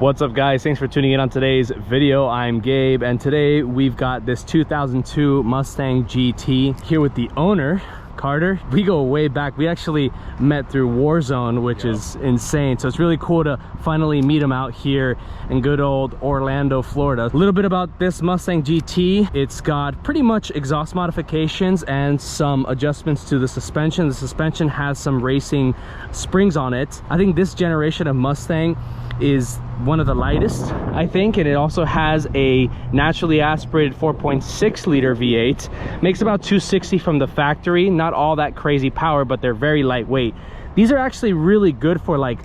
What's up guys, thanks for tuning in on today's video. I'm Gabe and today we've got this 2002 Mustang GT here with the owner, Carter. We go way back. We actually met through Warzone, which is insane. So it's really cool to finally meet him out here in good old Orlando, Florida. A little bit about this Mustang GT. It's got pretty much exhaust modifications and some adjustments to the suspension. The suspension has some racing springs on it. I think this generation of Mustang is one of the lightest, I think, and it also has a naturally aspirated 4.6 liter V8. Makes about 260 from the factory. Not all that crazy power, but they're very lightweight. These are actually really good for like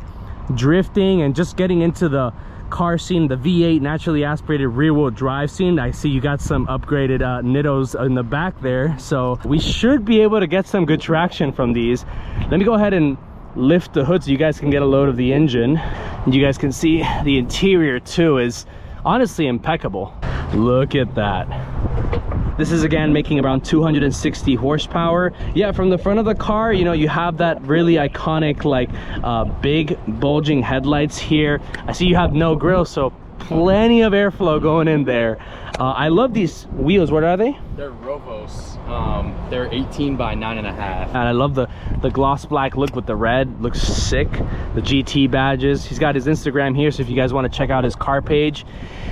drifting and just getting into the car scene. The V8 naturally aspirated rear wheel drive scene. I see you got some upgraded nittos in the back there, so we should be able to get some good traction from these. Let me go ahead and lift the hood so you guys can get a load of the engine, and you guys can see the interior too is honestly impeccable. Look at that. This is again making around 260 horsepower. Yeah, from the front of the car, you know, you have that really iconic like big bulging headlights here. I see you have no grille, so plenty of airflow going in there. I love these wheels. What are they? They're Rovos. They're 18 by 9.5. And I love the gloss black look with the red. Looks sick. The GT badges. He's got his Instagram here, so if you guys want to check out his car page.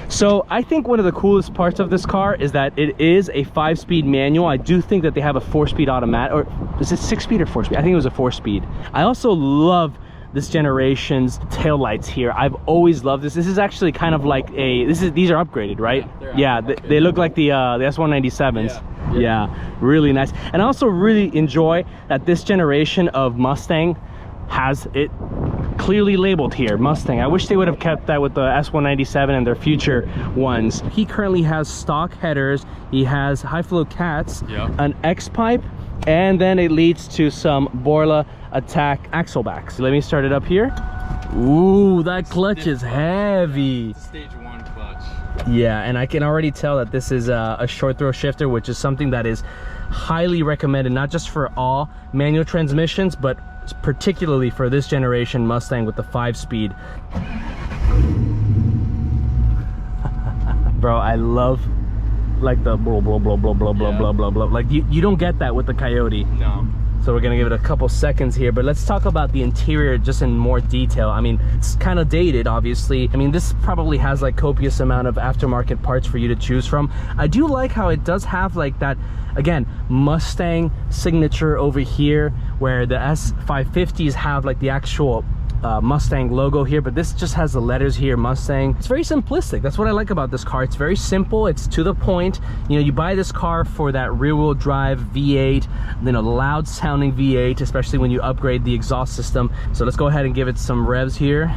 So I think one of the coolest parts of this car is that it is a 5-speed manual. I do think that they have a 4-speed automatic, or is it 6-speed or 4-speed? I think it was a 4-speed. I also love this generation's taillights here. I've always loved this. This is actually kind of like a, these are upgraded, right? Yeah, they look like the S197s. Yeah, really nice. And I also really enjoy that this generation of Mustang has it clearly labeled here, Mustang. I wish they would have kept that with the S197 and their future ones. He currently has stock headers. He has high flow cats, an X pipe, and then it leads to some Borla Attack axle backs. Let me start it up here. Ooh, that clutch is heavy. Stage 1 clutch. Yeah, and I can already tell that this is a short throw shifter, which is something that is highly recommended, not just for all manual transmissions, but particularly for this generation Mustang with the 5-speed. Bro, I love like the blah blah blah blah blah blah blah blah blah. Like you don't get that with the Coyote. No. So we're gonna give it a couple seconds here, but let's talk about the interior just in more detail. I mean, it's kind of dated, obviously. I mean, this probably has like copious amount of aftermarket parts for you to choose from. I do like how it does have like that, again, Mustang signature over here, where the S550s have like the actual Mustang logo here, but this just has the letters here, Mustang. It's very simplistic. That's what I like about this car. It's very simple. It's to the point. You know, you buy this car for that rear-wheel drive V8, then a loud sounding V8, especially when you upgrade the exhaust system. So let's go ahead and give it some revs here.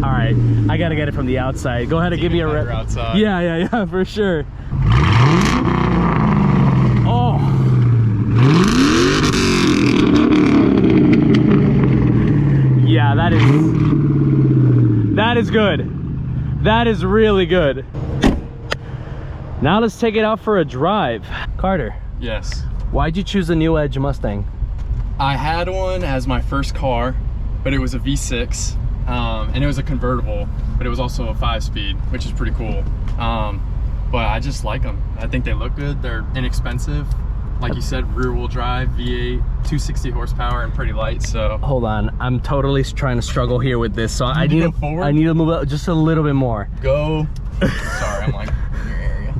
All right, I gotta get it from the outside. Go ahead and give me a rev. Outside. Yeah, for sure. Oh, yeah, that is good. That is really good. Now let's take it out for a drive. Carter. Yes. Why'd you choose the New Edge Mustang? I had one as my first car, but it was a V6, and it was a convertible, but it was also a 5-speed, which is pretty cool. But I just like them. I think they look good. They're inexpensive. Like you said, rear-wheel drive, V8, 260 horsepower, and pretty light. So hold on, I'm totally trying to struggle here with this. So I need to move up just a little bit more. Go. Sorry, I'm like in your area.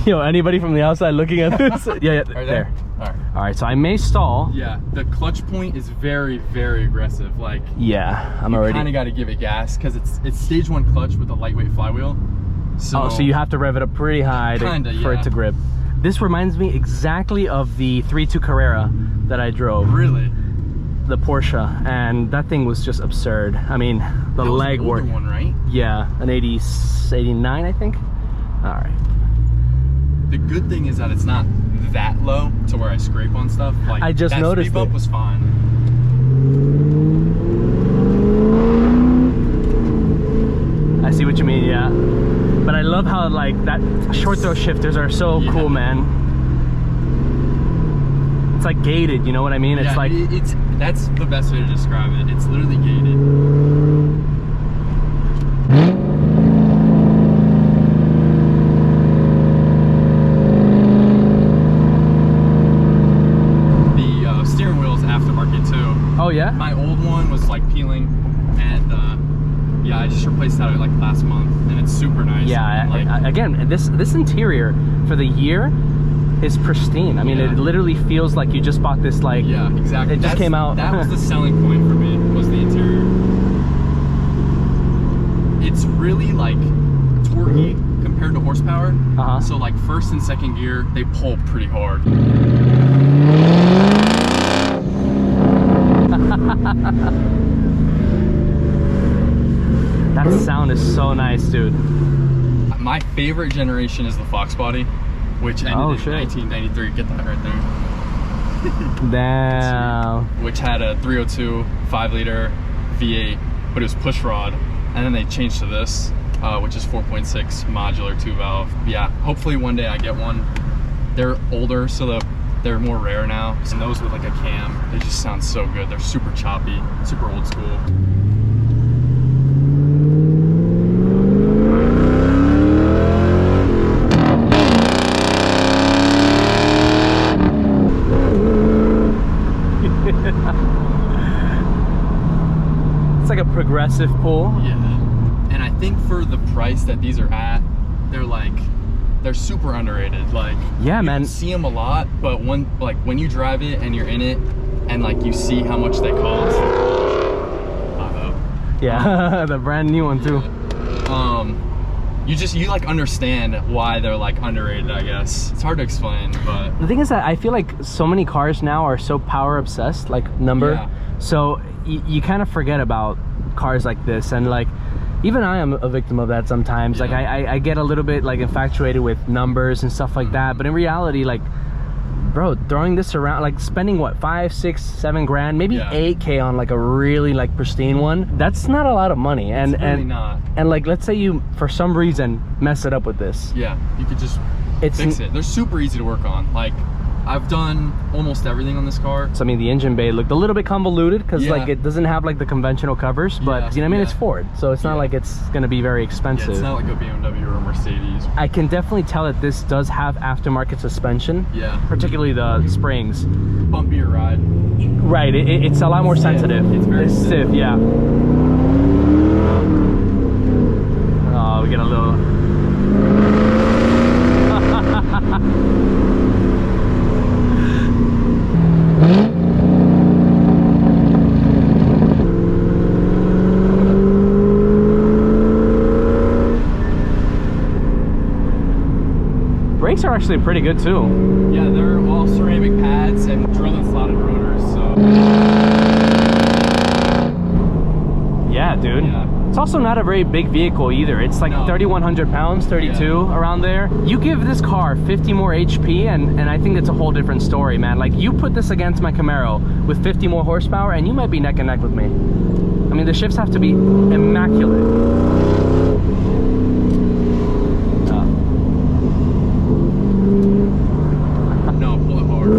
Yo, anybody from the outside looking at this? Yeah, right there. All right, so I may stall. Yeah, the clutch point is very, very aggressive. Like, yeah, I'm you already kind of got to give it gas because it's stage 1 clutch with a lightweight flywheel. So you have to rev it up pretty high for it to grip. This reminds me exactly of the 3.2 Carrera that I drove. Really? The Porsche, and that thing was just absurd. I mean, the leg work. That was an older one, right? Yeah, an 89, I think. All right. The good thing is that it's not that low to where I scrape on stuff. Like, I just noticed that speed bump was fine. I see what you mean, yeah. But I love how like that short throw shifters are so cool, man. like gated, you know what I mean? It's yeah, like that's the best way to describe it. It's literally gated. The steering wheel's aftermarket too. Oh yeah? My old one was like peeling, and yeah, I just replaced that like last month, and it's super nice. Yeah, like, again, this interior for the year is pristine. I mean, yeah. It literally feels like you just bought this, like, yeah, exactly. It just came out. That was the selling point for me, was the interior. It's really like torquey compared to horsepower. So like first and second gear, they pull pretty hard. That sound is so nice, dude. My favorite generation is the Fox body, which ended in 1993. Get that right there. Damn. Which had a 302 5-liter V8, but it was push rod, and then they changed to this, which is 4.6 modular 2-valve. Yeah, hopefully one day I get one. They're older, so they're more rare now. And those with like a cam, they just sound so good. They're super choppy, super old school. It's like a progressive pull. Yeah, and I think for the price that these are at, they're super underrated. Like, yeah, you man, can see them a lot, but when you drive it and you're in it, and like you see how much they cost. Yeah, the brand new one too. You like understand why they're like underrated, I guess. It's hard to explain, but the thing is that I feel like so many cars now are so power obsessed, like number. Yeah. So you kind of forget about cars like this, and like even I am a victim of that sometimes. Yeah. Like I get a little bit like infatuated with numbers and stuff like that, but in reality, like, bro, throwing this around, like spending what, 5, 6, 7 grand, maybe 8K on like a really like pristine one, that's not a lot of money. And it's really not. And like, let's say you for some reason mess it up with this, yeah, you could just fix it. They're super easy to work on. Like, I've done almost everything on this car. So I mean, the engine bay looked a little bit convoluted because like it doesn't have like the conventional covers, but you know what I mean, it's Ford, so it's not like it's gonna be very expensive. Yeah, it's not like a BMW or a Mercedes. I can definitely tell that this does have aftermarket suspension. Yeah, particularly the springs. Bumpier ride. Right, it's a lot more sensitive. It's very stiff. Yeah. Oh, we get a little. Brakes are actually pretty good too. Yeah, they're all ceramic pads and drilled and slotted rotors, so. Yeah, dude. Yeah. It's also not a very big vehicle either. It's like 3,100 pounds, 32, around there. You give this car 50 more HP and I think it's a whole different story, man. Like, you put this against my Camaro with 50 more horsepower and you might be neck and neck with me. I mean, the shifts have to be immaculate. No, pull it hard.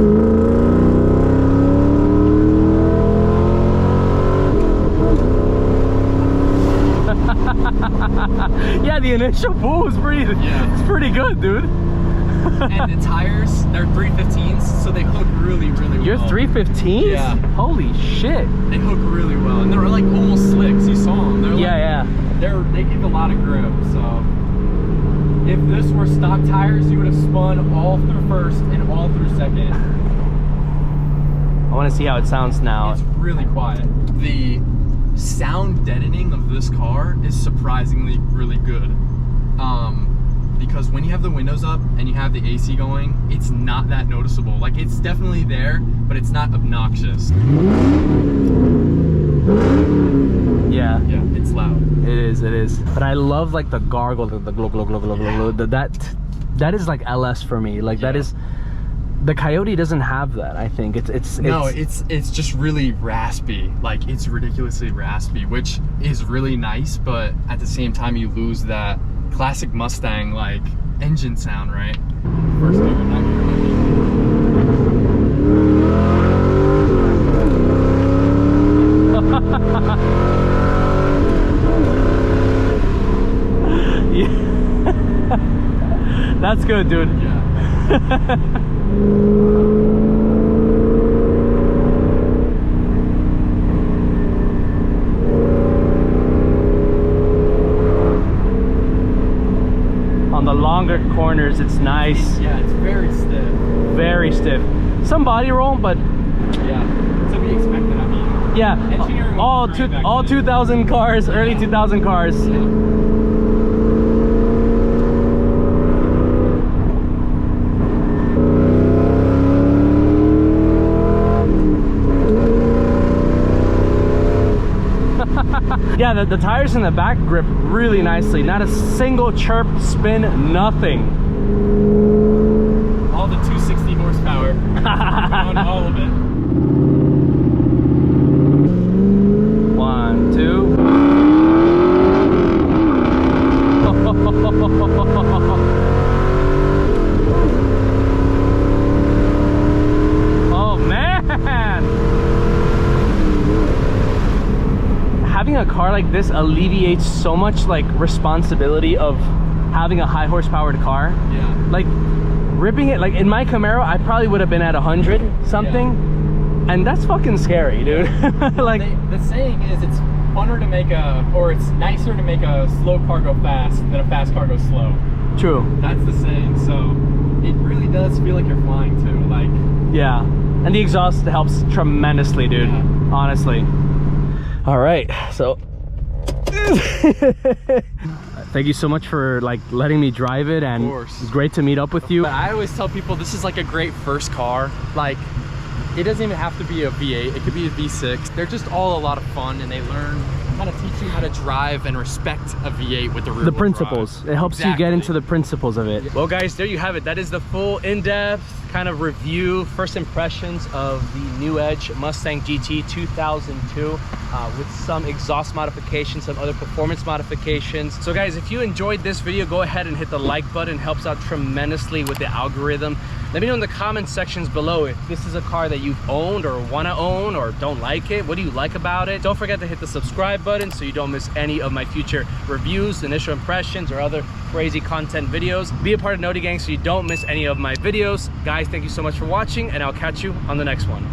Yeah, the initial pull was it's pretty good, dude. And the tires, they're 315s, so they hook really, really well. You're 315s? Yeah. Holy shit. They hook really well, and they're like almost slicks. You saw them. They're like, they give a lot of grip. So if this were stock tires, you would have spun all through first and all through second. I want to see how it sounds now. It's really quiet. The sound deadening of this car is surprisingly really good. Because when you have the windows up and you have the AC going, it's not that noticeable. Like, it's definitely there, but it's not obnoxious. Yeah. Yeah, it's loud. It is. But I love like the gargle, the glug glug glug glug glug. That is like LS for me. Like that is, the Coyote doesn't have that. I think it's just really raspy. Like, it's ridiculously raspy, which is really nice, but at the same time you lose that classic Mustang like engine sound, right? First gear, not gear. That's good, dude. Yeah. On the longer corners, it's nice. Yeah, it's very stiff. Very stiff. Some body roll, but yeah, to be expected. I mean, yeah, all 2000 cars, early 2000 cars. Yeah, the tires in the back grip really nicely. Not a single chirp, spin, nothing. All the 260 horsepower on all of it. 1, 2. Oh man! Having a car like this alleviates so much like responsibility of having a high horsepowered car. Yeah. Like ripping it, like in my Camaro, I probably would have been at 100 something, yeah. And that's fucking scary, dude. Like the saying is, it's funner to make it's nicer to make a slow car go fast than a fast car go slow. True. That's the saying. So it really does feel like you're flying too. Like, yeah, and the exhaust helps tremendously, dude. Yeah. Honestly. All right, so thank you so much for like letting me drive it, and it's great to meet up with you. But I always tell people this is like a great first car. Like, it doesn't even have to be a V8, it could be a V6. They're just all a lot of fun, and they learn how to teach you how to drive and respect a V8 with the rear wheel principles drive. It helps you get into the principles of it. Yeah. Well guys, there you have it. That is the full in-depth kind of review, first impressions of the new Edge Mustang GT 2002 with some exhaust modifications, some other performance modifications. So guys, if you enjoyed this video, go ahead and hit the like button. It helps out tremendously with the algorithm. Let me know in the comment sections below if this is a car that you've owned or want to own or don't like it. What do you like about it? Don't forget to hit the subscribe button so you don't miss any of my future reviews, initial impressions, or other crazy content videos. Be a part of Noti Gang so you don't miss any of my videos. Guys, thank you so much for watching, and I'll catch you on the next one.